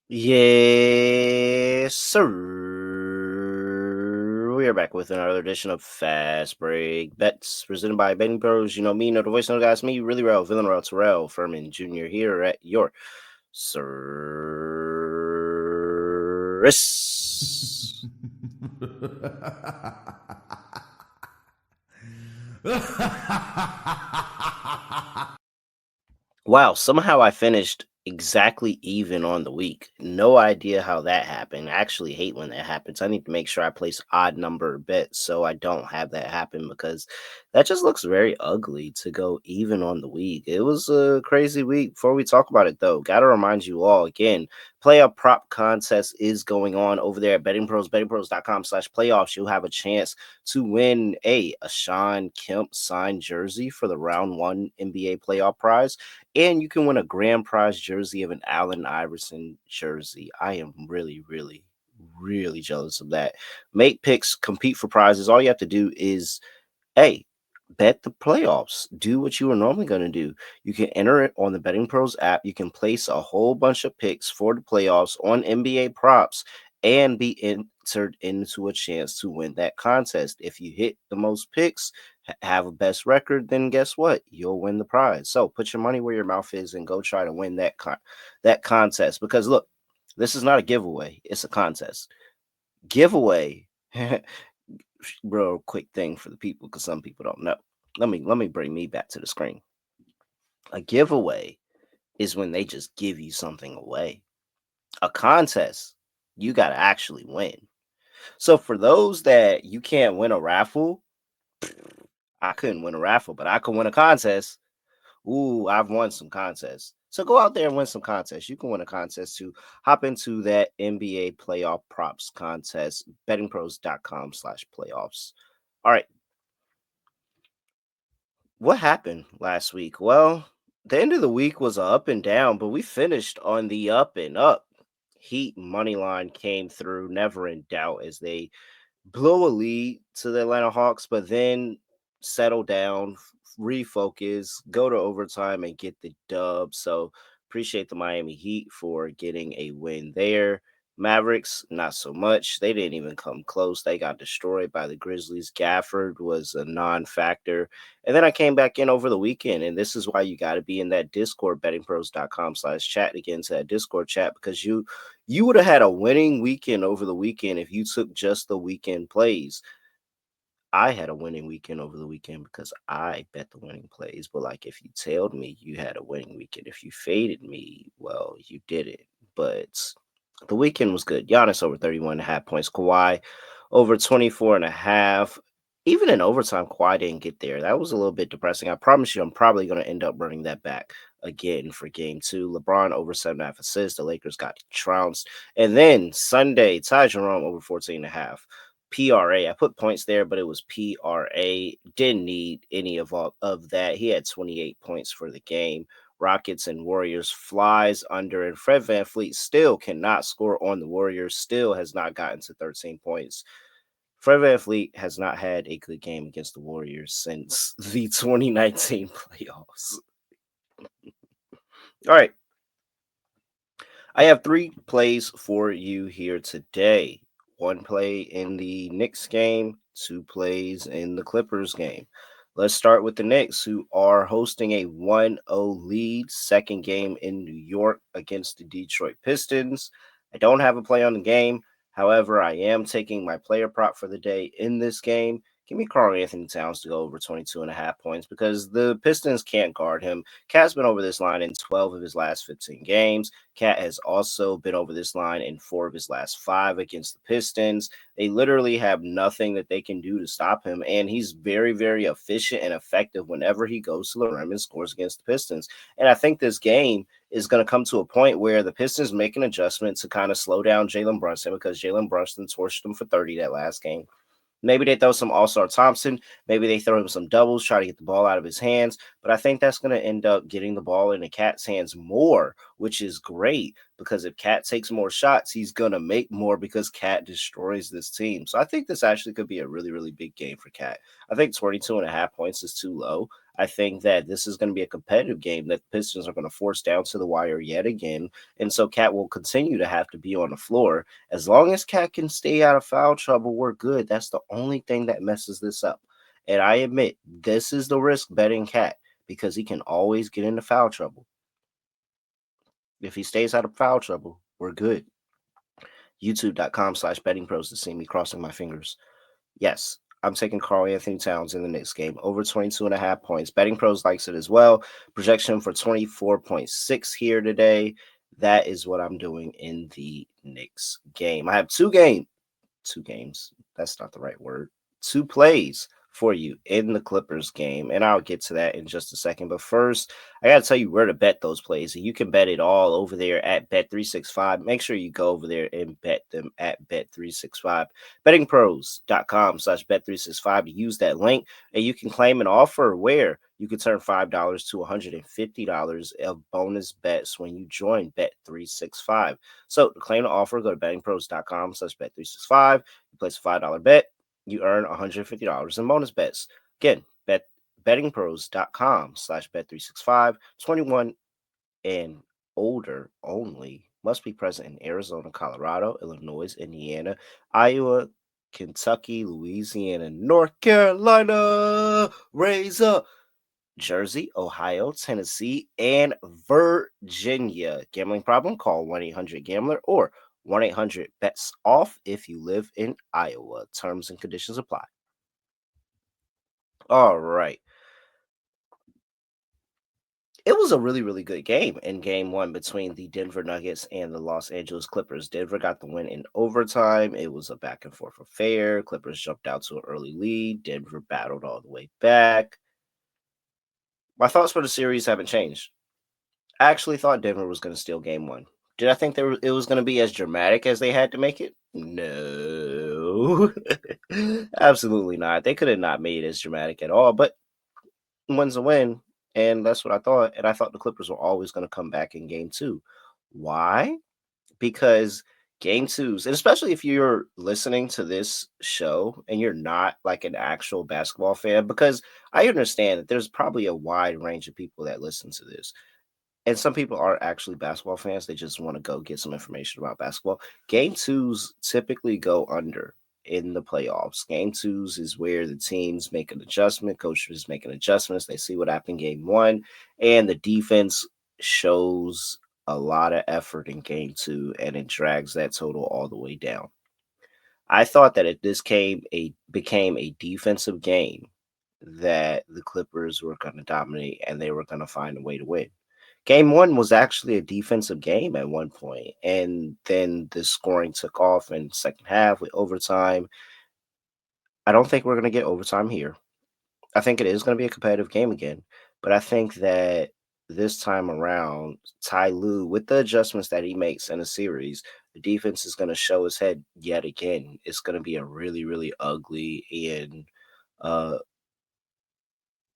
Yes, sir. We are back with another edition of Fast Break Bets presented by BettingPros. You know me, know the voice, know the guys, me, really real, villain real, Terrell Furman Jr. here at your service. Wow, somehow I finished exactly even on the week. No idea how that happened. I actually hate when that happens. I need to make sure I place odd number bets so I don't have that happen because that just looks very ugly to go even on the week. It was a crazy week. Before we talk about it though, got to remind you all again, playoff prop contest is going on over there at BettingPros, bettingpros.com/playoffs. You'll have a chance to win a Sean Kemp signed jersey for the round one NBA playoff prize. And you can win a grand prize jersey of an Allen Iverson jersey. I am really, really, really jealous of that. Make picks, compete for prizes. All you have to do is, hey, bet the playoffs. Do what you were normally going to do. You can enter it on the Betting Pros app. You can place a whole bunch of picks for the playoffs on NBA props and be entered into a chance to win that contest. If you hit the most picks, have a best record, then guess what? You'll win the prize. So put your money where your mouth is and go try to win that contest. Because look, this is not a giveaway; it's a contest. Giveaway, bro. Quick thing for the people because some people don't know. Let me bring me back to the screen. A giveaway is when they just give you something away. A contest, you got to actually win. So for those that you can't win a raffle, I couldn't win a raffle, but I could win a contest. Ooh, I've won some contests. So go out there and win some contests. You can win a contest to hop into that NBA playoff props contest, bettingpros.com/playoffs. All right. What happened last week? Well, the end of the week was a up and down, but we finished on the up and up. Heat money line came through, never in doubt, as they blow a lead to the Atlanta Hawks, but then settle down, refocus, go to overtime, and get the dub. So appreciate the Miami Heat for getting a win there. Mavericks, not so much. They didn't even come close. They got destroyed by the Grizzlies. Gafford was a non-factor. And then I came back in over the weekend, and this is why you got to be in that Discord, bettingpros.com/chat to get into that Discord chat, because you would have had a winning weekend over the weekend if you took just the weekend plays. I had a winning weekend over the weekend because I bet the winning plays. But like if you tailed me, you had a winning weekend. If you faded me, well, you did it. But the weekend was good. Giannis over 31.5 points. Kawhi over 24.5. Even in overtime, Kawhi didn't get there. That was a little bit depressing. I promise you, I'm probably going to end up running that back again for game two. LeBron over 7.5 assists. The Lakers got trounced. And then Sunday, Ty Jerome over 14.5. PRA. I put points there, but it was PRA. Didn't need any of that. He had 28 points for the game. Rockets and Warriors flies under, and Fred VanVleet still cannot score on the Warriors, still has not gotten to 13 points. Fred VanVleet has not had a good game against the Warriors since the 2019 playoffs. All right. I have 3 plays for you here today. 1 play in the Knicks game, 2 plays in the Clippers game. Let's start with the Knicks, who are hosting a 1-0 lead, second game in New York against the Detroit Pistons. I don't have a play on the game. However, I am taking my player prop for the day in this game. Give me Karl Anthony Towns to go over 22.5 points because the Pistons can't guard him. Cat's been over this line in 12 of his last 15 games. Cat has also been over this line in 4 of his last 5 against the Pistons. They literally have nothing that they can do to stop him, and he's very, very efficient and effective whenever he goes to the rim and scores against the Pistons. And I think this game is going to come to a point where the Pistons make an adjustment to kind of slow down Jalen Brunson because Jalen Brunson torched them for 30 that last game. Maybe they throw some All-Star Thompson. Maybe they throw him some doubles, try to get the ball out of his hands. But I think that's going to end up getting the ball in the Cat's hands more, which is great because if Cat takes more shots, he's going to make more because Cat destroys this team. So I think this actually could be a really, really big game for Cat. I think 22.5 points is too low. I think that this is going to be a competitive game that the Pistons are going to force down to the wire yet again. And so Cat will continue to have to be on the floor. As long as Cat can stay out of foul trouble, we're good. That's the only thing that messes this up. And I admit, this is the risk betting Cat because he can always get into foul trouble. If he stays out of foul trouble, we're good. YouTube.com/bettingpros to see me crossing my fingers. Yes, I'm taking Karl Anthony Towns in the Knicks game over 22.5 points. Betting Pros likes it as well. Projection for 24.6 here today. That is what I'm doing in the Knicks game. I have two games. That's not the right word. Two plays for you in the Clippers game, and I'll get to that in just a second. But first, I got to tell you where to bet those plays. And you can bet it all over there at Bet365. Make sure you go over there and bet them at Bet365. BettingPros.com/Bet365 to use that link, and you can claim an offer where you can turn $5 to $150 of bonus bets when you join Bet365. So to claim the offer, go to bettingpros.com/bet365. You place a $5 bet, you earn $150 in bonus bets. Again, bettingpros.com/bet365. 21 and older only. Must be present in Arizona, Colorado, Illinois, Indiana, Iowa, Kentucky, Louisiana, North Carolina. Raise up. Jersey, Ohio, Tennessee, and Virginia. Gambling problem? Call 1-800-GAMBLER or 1-800-BETS-OFF if you live in Iowa. Terms and conditions apply. All right. It was a really, really good game in game one between the Denver Nuggets and the Los Angeles Clippers. Denver got the win in overtime. It was a back and forth affair. Clippers jumped out to an early lead. Denver battled all the way back. My thoughts for the series haven't changed. I actually thought Denver was going to steal game one. Did I think it was going to be as dramatic as they had to make it? No. Absolutely not. They could have not made it as dramatic at all, but win's a win. And that's what I thought. And I thought the Clippers were always going to come back in game two. Why? Because game twos, and especially if you're listening to this show and you're not like an actual basketball fan, because I understand that there's probably a wide range of people that listen to this. And some people aren't actually basketball fans. They just want to go get some information about basketball. Game twos typically go under in the playoffs. Game twos is where the teams make an adjustment. Coaches making adjustments. They see what happened game one. And the defense shows a lot of effort in game two. And it drags that total all the way down. I thought that if this became a defensive game, that the Clippers were going to dominate and they were going to find a way to win. Game one was actually a defensive game at one point, and then the scoring took off in the second half with overtime. I don't think we're going to get overtime here. I think it is going to be a competitive game again, but I think that this time around, Ty Lue, with the adjustments that he makes in a series, the defense is going to show his head yet again. It's going to be a really, really ugly and uh,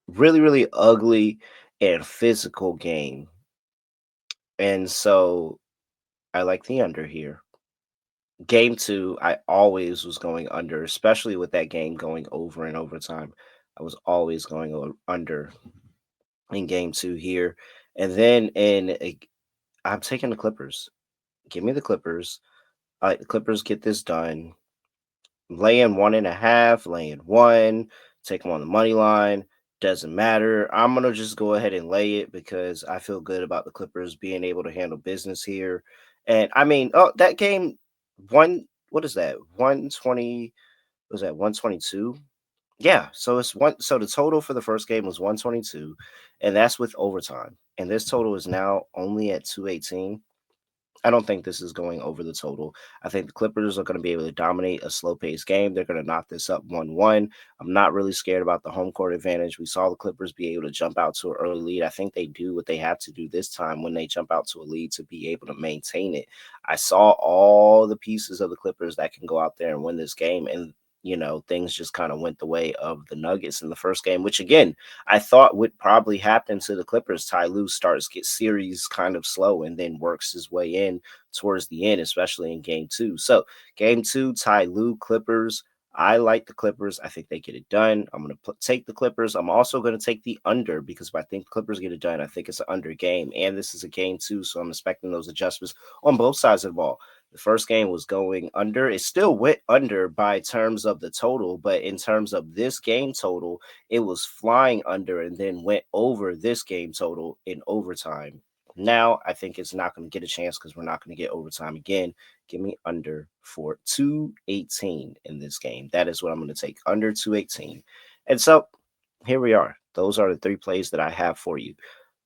really, really ugly and physical game. And so I like the under here. Game two, I always was going under, especially with that game going over in overtime. I was always going under in game two here. And then I'm taking the Clippers. Give me the Clippers. The Clippers get this done. Laying 1.5, laying one, take them on the money line. Doesn't matter. I'm gonna just go ahead and lay it because I feel good about the Clippers being able to handle business here. And I mean, that game what is that? 120 was that 122? Yeah, so it's one so the total for the first game was 122, and that's with overtime. And this total is now only at 218. I don't think this is going over the total. I think the Clippers are going to be able to dominate a slow paced game. They're going to knock this up 1-1. I'm not really scared about the home court advantage. We saw the Clippers be able to jump out to an early lead. I think they do what they have to do this time when they jump out to a lead to be able to maintain it. I saw all the pieces of the Clippers that can go out there and win this game. And things just kind of went the way of the Nuggets in the first game, which again, I thought would probably happen to the Clippers. Ty Lue starts get series kind of slow and then works his way in towards the end, especially in game two. So game two, Ty Lue Clippers. I like the Clippers. I think they get it done. I'm going to take the Clippers. I'm also going to take the under because if I think the Clippers get it done, I think it's an under game. And this is a game two, so I'm expecting those adjustments on both sides of the ball. The first game was going under. It still went under by terms of the total, but in terms of this game total, it was flying under and then went over this game total in overtime. Now, I think it's not going to get a chance because we're not going to get overtime again. Give me under for 218 in this game. That is what I'm going to take, under 218. And so here we are. Those are the three plays that I have for you.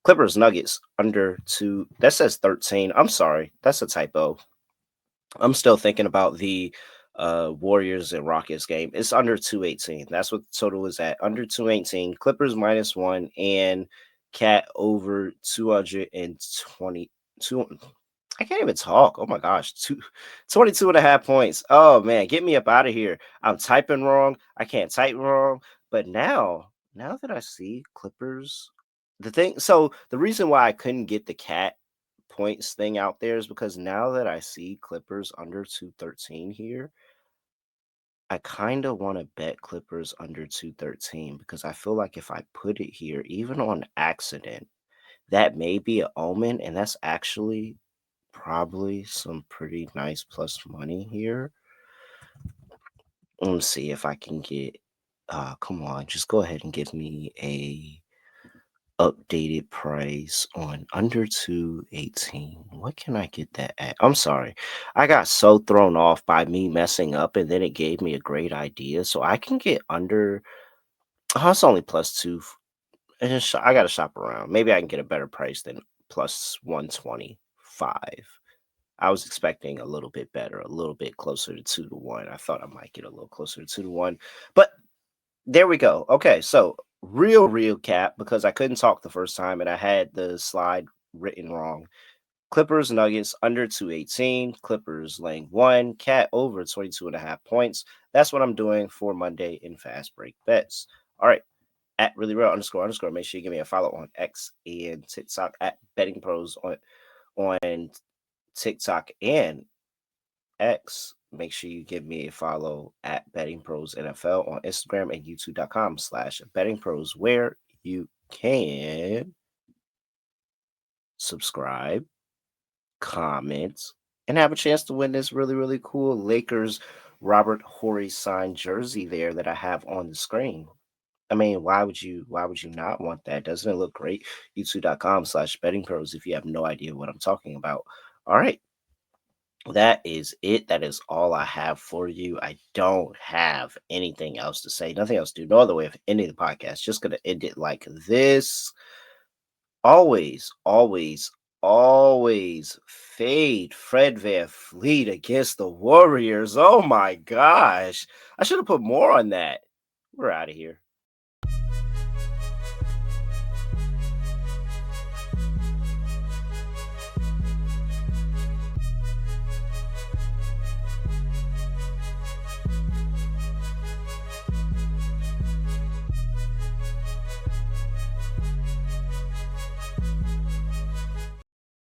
Clippers Nuggets under 2. That says 13. I'm sorry. That's a typo. I'm still thinking about the Warriors and Rockets game. It's under 218. That's what the total is at. Under 218. Clippers -1 and Cat over 222. I can't even talk. Oh my gosh. 22 and a half points. Oh man, get me up out of here. I'm typing wrong. I can't type wrong. But now that I see Clippers, the reason why I couldn't get the Cat points thing out there is because now that I see Clippers under 213 here, I kind of want to bet Clippers under 213 because I feel like if I put it here, even on accident, that may be an omen, and that's actually probably some pretty nice plus money here. Let's see if I can get come on, just go ahead and give me a updated price on under 218. What can I get that at? I'm sorry. I got so thrown off by me messing up and then it gave me a great idea. So I can get under it's only plus two. I gotta shop around. Maybe I can get a better price than plus 125. I was expecting a little bit better, a little bit closer to 2 to 1. I thought I might get a little closer to 2 to 1. But there we go. Okay, so real cap because I couldn't talk the first time and I had the slide written wrong. Clippers Nuggets under 218. Clippers laying 1. Cat over 22 and a half points. That's what I'm doing for Monday in fast break bets. All right. At really real __. Make sure you give me a follow on X and TikTok at BettingPros on TikTok and X. Make sure you give me a follow at Betting Pros NFL on Instagram and youtube.com/Betting Pros, where you can subscribe, comment, and have a chance to win this really cool Lakers Robert Horry signed jersey there that I have on the screen. I mean, why would you not want that? Doesn't it look great? youtube.com/Betting Pros if you have no idea what I'm talking about. All right. That is it. That is all I have for you. I don't have anything else to say. Nothing else to do. No other way of ending the podcast. Just gonna end it like this. Always fade Fred VanVleet against the Warriors. Oh my gosh. I should have put more on that. We're out of here.